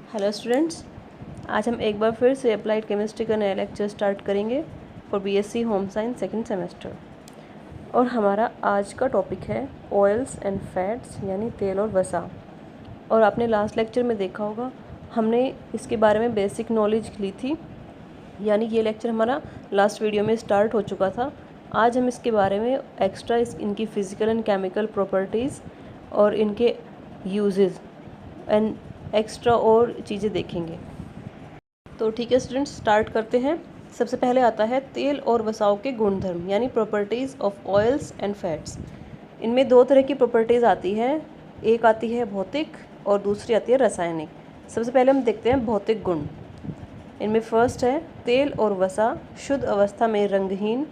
Hello students, आज हम एक बार फिर से अप्लाइड केमिस्ट्री का नया लेक्चर स्टार्ट करेंगे for BSc home science second semester. और हमारा आज का टॉपिक है ऑयल्स एंड फैट्स यानी तेल और वसा। और आपने लास्ट लेक्चर में देखा होगा हमने इसके बारे में बेसिक नॉलेज ली थी, यानी ये लेक्चर हमारा लास्ट वीडियो में स्टार्ट हो चुका था। आज हम इसके बारे में एक्स्ट्रा इनकी फ़िज़िकल एंड केमिकल प्रॉपर्टीज़ और इनके यूजेस एंड एक्स्ट्रा और चीज़ें देखेंगे। तो ठीक है स्टूडेंट्स, स्टार्ट करते हैं। सबसे पहले आता है तेल और वसाओं के गुणधर्म यानी properties of oils and fats. इनमें दो तरह की प्रॉपर्टीज़ आती हैं, एक आती है भौतिक और दूसरी आती है रासायनिक। सबसे पहले हम देखते हैं भौतिक गुण। इनमें फर्स्ट है तेल और वसा शुद्ध अवस्था में रंगहीन,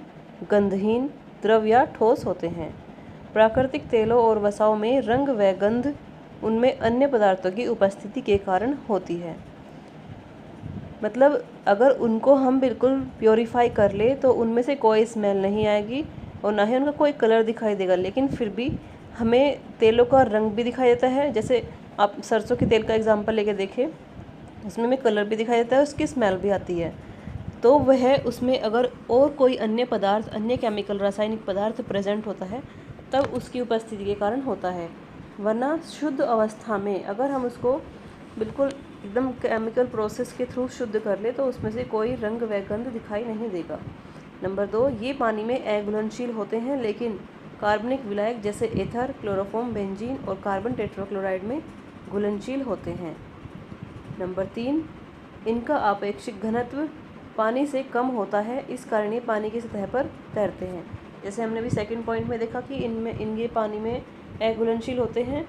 गंधहीन, द्रव या ठोस होते हैं। प्राकृतिक तेलों और वसाओं में रंग व गंध उनमें अन्य पदार्थों की उपस्थिति के कारण होती है। मतलब अगर उनको हम बिल्कुल प्योरीफाई कर ले तो उनमें से कोई स्मेल नहीं आएगी और ना ही उनका कोई कलर दिखाई देगा, लेकिन फिर भी हमें तेलों का रंग भी दिखाई देता है। जैसे आप सरसों के तेल का एग्जांपल लेके देखें, उसमें हमें कलर भी दिखाई देता है, उसकी स्मेल भी आती है। तो वह उसमें अगर और कोई अन्य पदार्थ, अन्य केमिकल रासायनिक पदार्थ प्रेजेंट होता है तब उसकी उपस्थिति के कारण होता है। वरना शुद्ध अवस्था में अगर हम उसको बिल्कुल एकदम केमिकल प्रोसेस के थ्रू शुद्ध कर ले तो उसमें से कोई रंग व गंध दिखाई नहीं देगा। नंबर 2, ये पानी में अघुलनशील होते हैं, लेकिन कार्बनिक विलायक जैसे एथर, क्लोरोफॉर्म, बेंजीन और कार्बन टेट्राक्लोराइड में घुलनशील होते हैं। नंबर 3, इनका आपेक्षिक घनत्व पानी से कम होता है, इस कारण ये पानी की सतह पर तैरते हैं। जैसे हमने भी सेकंड पॉइंट में देखा कि इनके पानी में अघुलनशील होते हैं,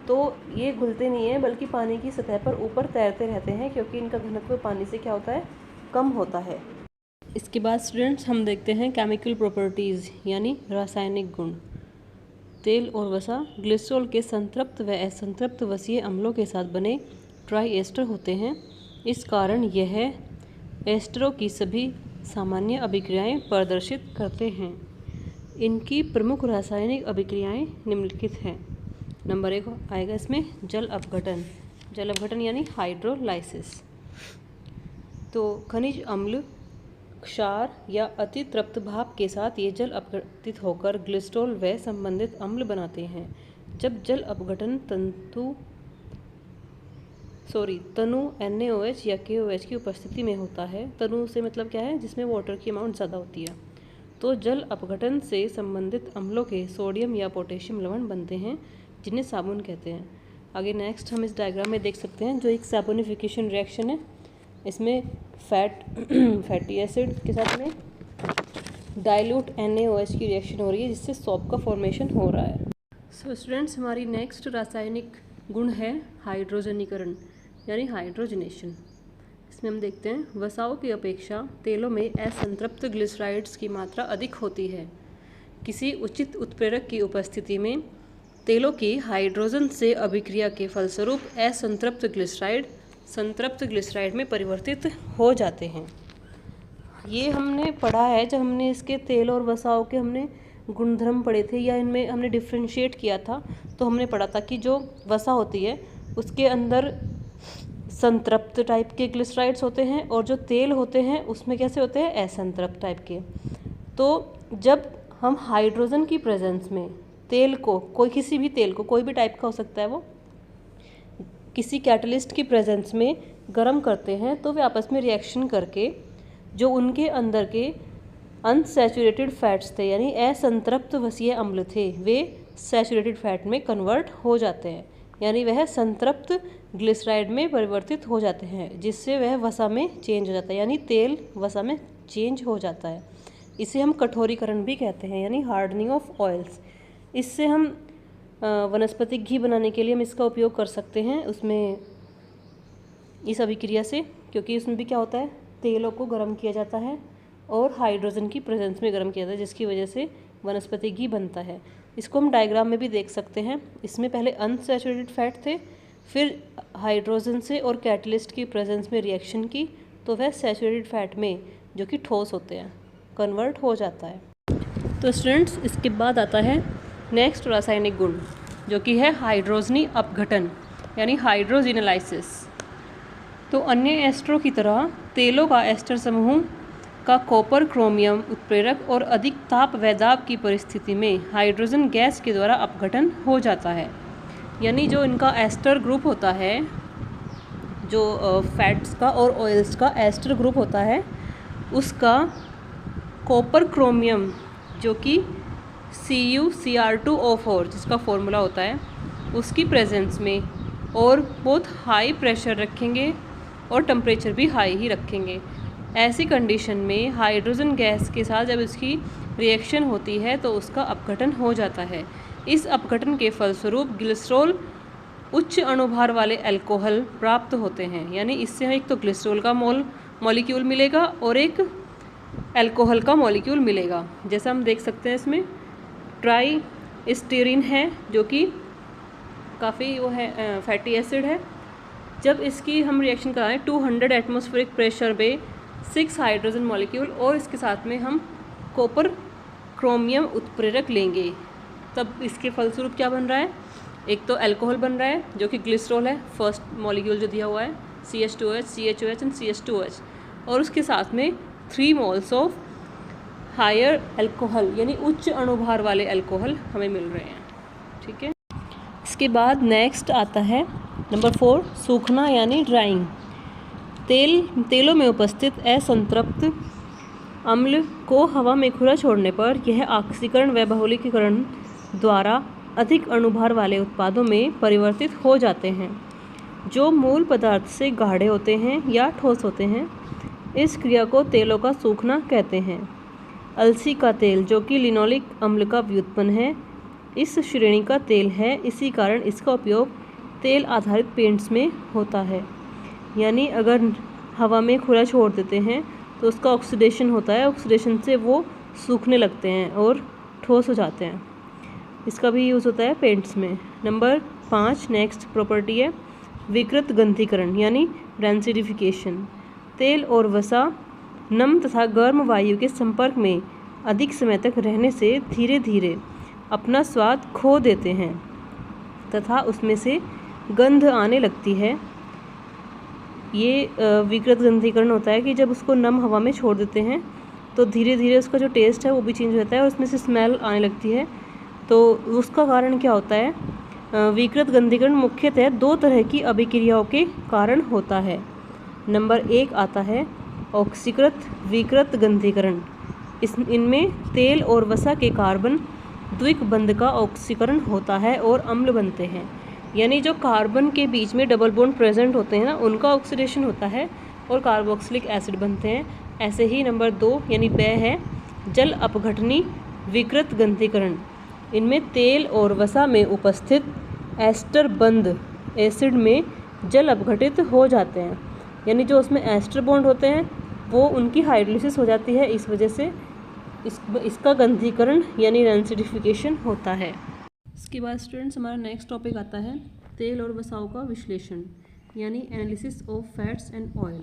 तो ये घुलते नहीं हैं बल्कि पानी की सतह पर ऊपर तैरते रहते हैं, क्योंकि इनका घनत्व पानी से क्या होता है, कम होता है। इसके बाद स्टूडेंट्स हम देखते हैं केमिकल प्रॉपर्टीज़ यानी रासायनिक गुण। तेल और वसा ग्लिसरॉल के संतृप्त व असंतृप्त वसीय अम्लों के साथ बने ट्राई एस्टर होते हैं। इस कारण यह एस्टरों की सभी सामान्य अभिक्रियाएं प्रदर्शित करते हैं। इनकी प्रमुख रासायनिक अभिक्रियाएं निम्नलिखित हैं। नंबर 1 आएगा इसमें जल अपघटन। जल अपघटन यानी हाइड्रोलाइसिस। तो खनिज अम्ल, क्षार या अति तृप्त भाप के साथ ये जल अपघटित होकर ग्लिसरॉल व संबंधित अम्ल बनाते हैं। जब जल अपघटन तनु NaOH या KOH की उपस्थिति में होता है, तनु से मतलब क्या है, जिसमें वाटर की अमाउंट ज़्यादा होती है, तो जल अपघटन से संबंधित अम्लों के सोडियम या पोटेशियम लवण बनते हैं, जिन्हें साबुन कहते हैं। आगे नेक्स्ट हम इस डायग्राम में देख सकते हैं जो एक साबुनिफिकेशन रिएक्शन है। इसमें फैटी एसिड के साथ में डाइल्यूट NaOH की रिएक्शन हो रही है, जिससे सॉप का फॉर्मेशन हो रहा है। सो स्टूडेंट्स, हमारी नेक्स्ट रासायनिक गुण है हाइड्रोजनीकरण यानी हाइड्रोजनेशन। इसमें हम देखते हैं वसाओं की अपेक्षा तेलों में असंतृप्त ग्लिसराइड्स की मात्रा अधिक होती है। किसी उचित उत्प्रेरक की उपस्थिति में तेलों की हाइड्रोजन से अभिक्रिया के फलस्वरूप असंतृप्त ग्लिसराइड संतृप्त ग्लिसराइड में परिवर्तित हो जाते हैं। ये हमने पढ़ा है जब हमने इसके तेल और वसाओं के हमने गुणधर्म पढ़े थे, या इनमें हमने डिफ्रेंशिएट किया था, तो हमने पढ़ा था कि जो वसा होती है उसके अंदर संतृप्त टाइप के ग्लिसराइड्स होते हैं और जो तेल होते हैं उसमें कैसे होते हैं, असंतृप्त टाइप के। तो जब हम हाइड्रोजन की प्रेजेंस में तेल को, किसी भी तेल को, कोई भी टाइप का हो सकता है, वो किसी कैटलिस्ट की प्रेजेंस में गर्म करते हैं, तो वे आपस में रिएक्शन करके जो उनके अंदर के अनसैचुरेटेड फैट्स थे यानी असंतृप्त वसीय अम्ल थे, वे सैचुरेटेड फैट में कन्वर्ट हो जाते हैं, यानी वह संतृप्त ग्लिसराइड में परिवर्तित हो जाते हैं, जिससे वह वसा में चेंज हो जाता है, यानी तेल वसा में चेंज हो जाता है। इसे हम कठोरीकरण भी कहते हैं यानी हार्डनिंग ऑफ ऑयल्स। इससे हम वनस्पतिक घी बनाने के लिए हम इसका उपयोग कर सकते हैं उसमें, इस अभिक्रिया से, क्योंकि इसमें भी क्या होता है, तेलों को गर्म किया जाता है और हाइड्रोजन की प्रेजेंस में गर्म किया जाता है, जिसकी वजह से वनस्पतिक घी बनता है। इसको हम डायग्राम में भी देख सकते हैं। इसमें पहले अनसैचुरेटेड फैट थे, फिर हाइड्रोजन से और कैटलिस्ट की प्रेजेंस में रिएक्शन की, तो वह सैचुरेटेड फैट में, जो कि ठोस होते हैं, कन्वर्ट हो जाता है। तो स्टूडेंट्स, इसके बाद आता है नेक्स्ट रासायनिक गुण, जो कि है हाइड्रोजनी अपघटन यानी हाइड्रोजिनलाइसिस। तो अन्य एस्टरों की तरह तेलों का एस्टर समूह का कॉपर क्रोमियम उत्प्रेरक और अधिक ताप व दाब की परिस्थिति में हाइड्रोजन गैस के द्वारा अपघटन हो जाता है। यानी जो इनका एस्टर ग्रुप होता है, जो फैट्स का और ऑयल्स का एस्टर ग्रुप होता है, उसका कॉपर क्रोमियम जो कि CuCr2O4 जिसका फॉर्मूला होता है, उसकी प्रेजेंस में और बहुत हाई प्रेशर रखेंगे और टेम्परेचर भी हाई ही रखेंगे। ऐसी कंडीशन में हाइड्रोजन गैस के साथ जब इसकी रिएक्शन होती है तो उसका अपघटन हो जाता है। इस अपघटन के फलस्वरूप ग्लिसरॉल उच्च अणुभार वाले अल्कोहल प्राप्त होते हैं। यानी इससे एक तो ग्लिसरॉल का मॉलिक्यूल मिलेगा और एक अल्कोहल का मॉलिक्यूल मिलेगा। जैसा हम देख सकते हैं इसमें ट्राई स्टीरीन है जो कि काफ़ी वो है फैटी एसिड है। जब इसकी हम रिएक्शन कराएं 200 एटमॉस्फेरिक प्रेशर पे 6 हाइड्रोजन मॉलिक्यूल और इसके साथ में हम कॉपर क्रोमियम उत्प्रेरक लेंगे, तब इसके फलस्वरूप क्या बन रहा है, एक तो अल्कोहल बन रहा है जो कि ग्लिसरॉल है, फर्स्ट मॉलिक्यूल जो दिया हुआ है CH2H, CHOH एंड CH2H, और उसके साथ में 3 मोल्स ऑफ हायर अल्कोहल यानी उच्च अणुभार वाले अल्कोहल हमें मिल रहे हैं। ठीक है, इसके बाद नेक्स्ट आता है नंबर 4 सूखना यानी ड्राइंग। तेलों में उपस्थित असंतृप्त अम्ल को हवा में खुला छोड़ने पर यह ऑक्सीकरण व बहुलकीकरण द्वारा अधिक अणुभार वाले उत्पादों में परिवर्तित हो जाते हैं जो मूल पदार्थ से गाढ़े होते हैं या ठोस होते हैं। इस क्रिया को तेलों का सूखना कहते हैं। अलसी का तेल जो कि लिनोलिक अम्ल का व्युत्पन्न है, इस श्रेणी का तेल है। इसी कारण इसका उपयोग तेल आधारित पेंट्स में होता है। यानी अगर हवा में खुला छोड़ देते हैं तो उसका ऑक्सीडेशन होता है, ऑक्सीडेशन से वो सूखने लगते हैं और ठोस हो जाते हैं। इसका भी यूज़ होता है पेंट्स में। नंबर 5 नेक्स्ट प्रॉपर्टी है विकृत गंधीकरण यानी रेंसिडिफिकेशन। तेल और वसा नम तथा गर्म वायु के संपर्क में अधिक समय तक रहने से धीरे धीरे अपना स्वाद खो देते हैं तथा उसमें से गंध आने लगती है। ये विकृत गंधीकरण होता है कि जब उसको नम हवा में छोड़ देते हैं तो धीरे धीरे उसका जो टेस्ट है वो भी चेंज होता है और उसमें से स्मेल आने लगती है। तो उसका कारण क्या होता है, विकृत गंधीकरण मुख्यतः 2 तरह की अभिक्रियाओं के कारण होता है। नंबर 1 आता है ऑक्सीकृत विकृत गंधीकरण। इनमें तेल और वसा के कार्बन द्विक बंध का ऑक्सीकरण होता है और अम्ल बनते हैं। यानी जो कार्बन के बीच में डबल बॉन्ड प्रेजेंट होते हैं ना, उनका ऑक्सीडेशन होता है और कार्बोक्सिलिक एसिड बनते हैं। ऐसे ही नंबर 2 यानी ब है जल अपघटनी विकृत गंधीकरण। इनमें तेल और वसा में उपस्थित एस्टर बंध एसिड में जल अपघटित हो जाते हैं। यानी जो उसमें एस्टर बॉन्ड होते हैं वो उनकी हाइड्रोलिसिस हो जाती है, इस वजह से इसका गंधीकरण यानी रेंसिडिफिकेशन होता है। इसके बाद स्टूडेंट्स हमारा नेक्स्ट टॉपिक आता है तेल और वसाओं का विश्लेषण यानी analysis of fats and oil.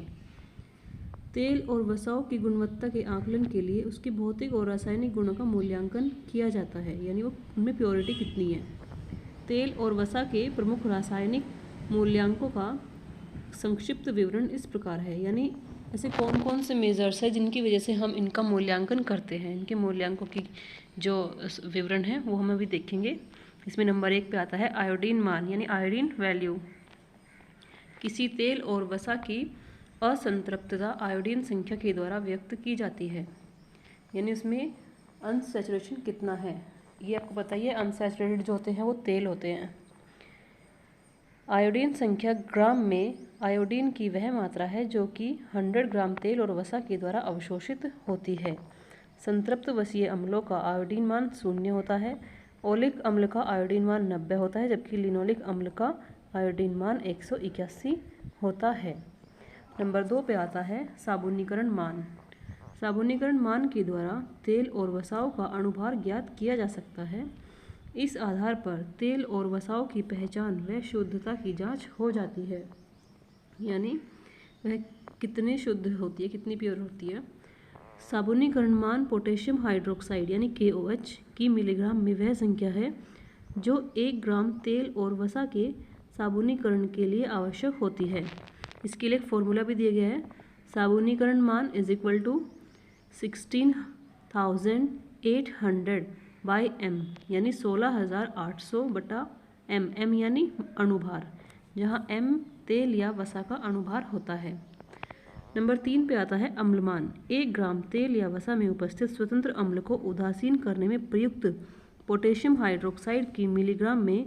तेल और वसाओं की गुणवत्ता के आकलन के लिए उसके भौतिक और रासायनिक गुणों का मूल्यांकन किया जाता है, यानी वो उनमें प्योरिटी कितनी है। तेल और वसा के प्रमुख रासायनिक मूल्यांकों का संक्षिप्त विवरण इस प्रकार है। यानी ऐसे कौन कौन से मेजर्स हैं जिनकी वजह से हम इनका मूल्यांकन करते हैं, इनके मूल्यांकों की जो विवरण है वो हम अभी देखेंगे। इसमें नंबर 1 पे आता है आयोडीन मान यानी आयोडीन वैल्यू। किसी तेल और वसा की असंतृप्तता आयोडीन संख्या के द्वारा व्यक्त की जाती है। यानी उसमें अनसैचुरेशन कितना है ये आपको बताइए। अनसैचुरेटेड जो होते हैं वो तेल होते हैं। आयोडीन संख्या ग्राम में आयोडीन की वह मात्रा है जो कि 100 ग्राम तेल और वसा के द्वारा अवशोषित होती है। संतृप्त वसीय अम्लों का आयोडीन मान 0 होता है। ओलिक अम्ल का आयोडीन मान 90 होता है, जबकि लिनोलिक अम्ल का आयोडीन मान 181 होता है। नंबर 2 पे आता है साबुनीकरण मान। साबुनीकरण मान के द्वारा तेल और वसाओं का अणुभार ज्ञात किया जा सकता है। इस आधार पर तेल और वसाओं की पहचान व शुद्धता की जांच हो जाती है। यानी वह कितने शुद्ध होती है, कितनी प्योर होती है। साबुनीकरण मान पोटेशियम हाइड्रोक्साइड यानी KOH की मिलीग्राम में वह संख्या है जो 1 ग्राम तेल और वसा के साबुनीकरण के लिए आवश्यक होती है। इसके लिए एक फॉर्मूला भी दिया गया है, साबुनीकरण मान is equal to 16,800 by m, यानी 16,800 बटा m यानी अणुभार, जहाँ m तेल या वसा का अणुभार होता है। नंबर 3 पे आता है अम्लमान। 1 ग्राम तेल या वसा में उपस्थित स्वतंत्र अम्ल को उदासीन करने में प्रयुक्त पोटेशियम हाइड्रोक्साइड की मिलीग्राम में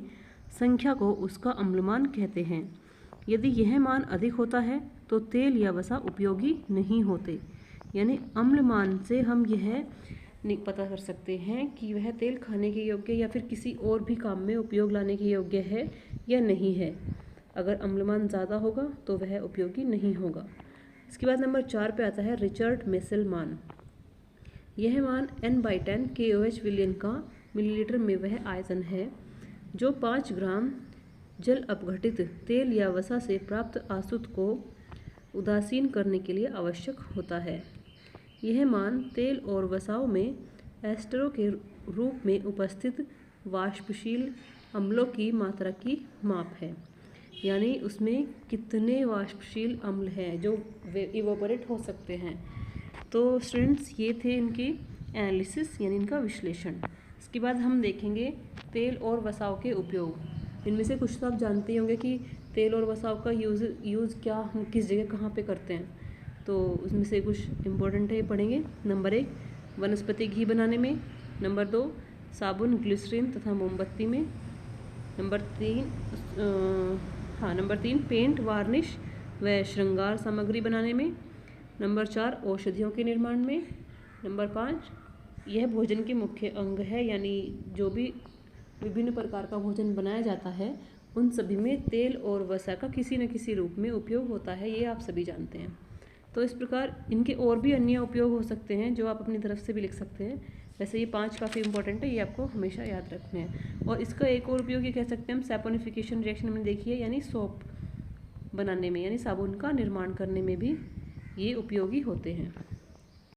संख्या को उसका अम्लमान कहते हैं। यदि यह मान अधिक होता है तो तेल या वसा उपयोगी नहीं होते। यानी अम्लमान से हम यह पता कर सकते हैं कि वह तेल खाने के योग्य या फिर किसी और भी काम में उपयोग लाने के योग्य है या नहीं है। अगर अम्लमान ज़्यादा होगा तो वह उपयोगी नहीं होगा। इसके बाद नंबर 4 पे आता है रिचर्ड मेसल मान। यह मान n/10 KOH विलयन का मिलीलीटर में वह आयतन है जो 5 ग्राम जल अपघटित तेल या वसा से प्राप्त आसुत को उदासीन करने के लिए आवश्यक होता है। यह मान तेल और वसाओं में एस्टरों के रूप में उपस्थित वाष्पशील अम्लों की मात्रा की माप है। यानी उसमें कितने वाष्पशील अम्ल हैं जो इवोपरेट हो सकते हैं। तो स्टूडेंट्स ये थे इनके एनालिसिस यानी इनका विश्लेषण। इसके बाद हम देखेंगे तेल और वसाओं के उपयोग। इनमें से कुछ तो आप जानते ही होंगे कि तेल और वसाओं का यूज़ क्या हम किस जगह कहाँ पे करते हैं। तो उसमें से कुछ इम्पोर्टेंट है पढ़ेंगे। नंबर 1 वनस्पति घी बनाने में। नंबर 2 साबुन, ग्लिसरीन तथा मोमबत्ती में। नंबर 3 पेंट, वार्निश व श्रृंगार सामग्री बनाने में। नंबर 4 औषधियों के निर्माण में। नंबर 5 यह भोजन के मुख्य अंग है, यानी जो भी विभिन्न प्रकार का भोजन बनाया जाता है उन सभी में तेल और वसा का किसी न किसी रूप में उपयोग होता है, ये आप सभी जानते हैं। तो इस प्रकार इनके और भी अन्य उपयोग हो सकते हैं जो आप अपनी तरफ से भी लिख सकते हैं। वैसे ये 5 काफ़ी इंपॉर्टेंट है, ये आपको हमेशा याद रखने हैं। और इसका एक और उपयोग ये कह सकते हैं हम सैपोनिफिकेशन रिएक्शन में देखिए, यानी सोप बनाने में यानी साबुन का निर्माण करने में भी ये उपयोगी होते हैं।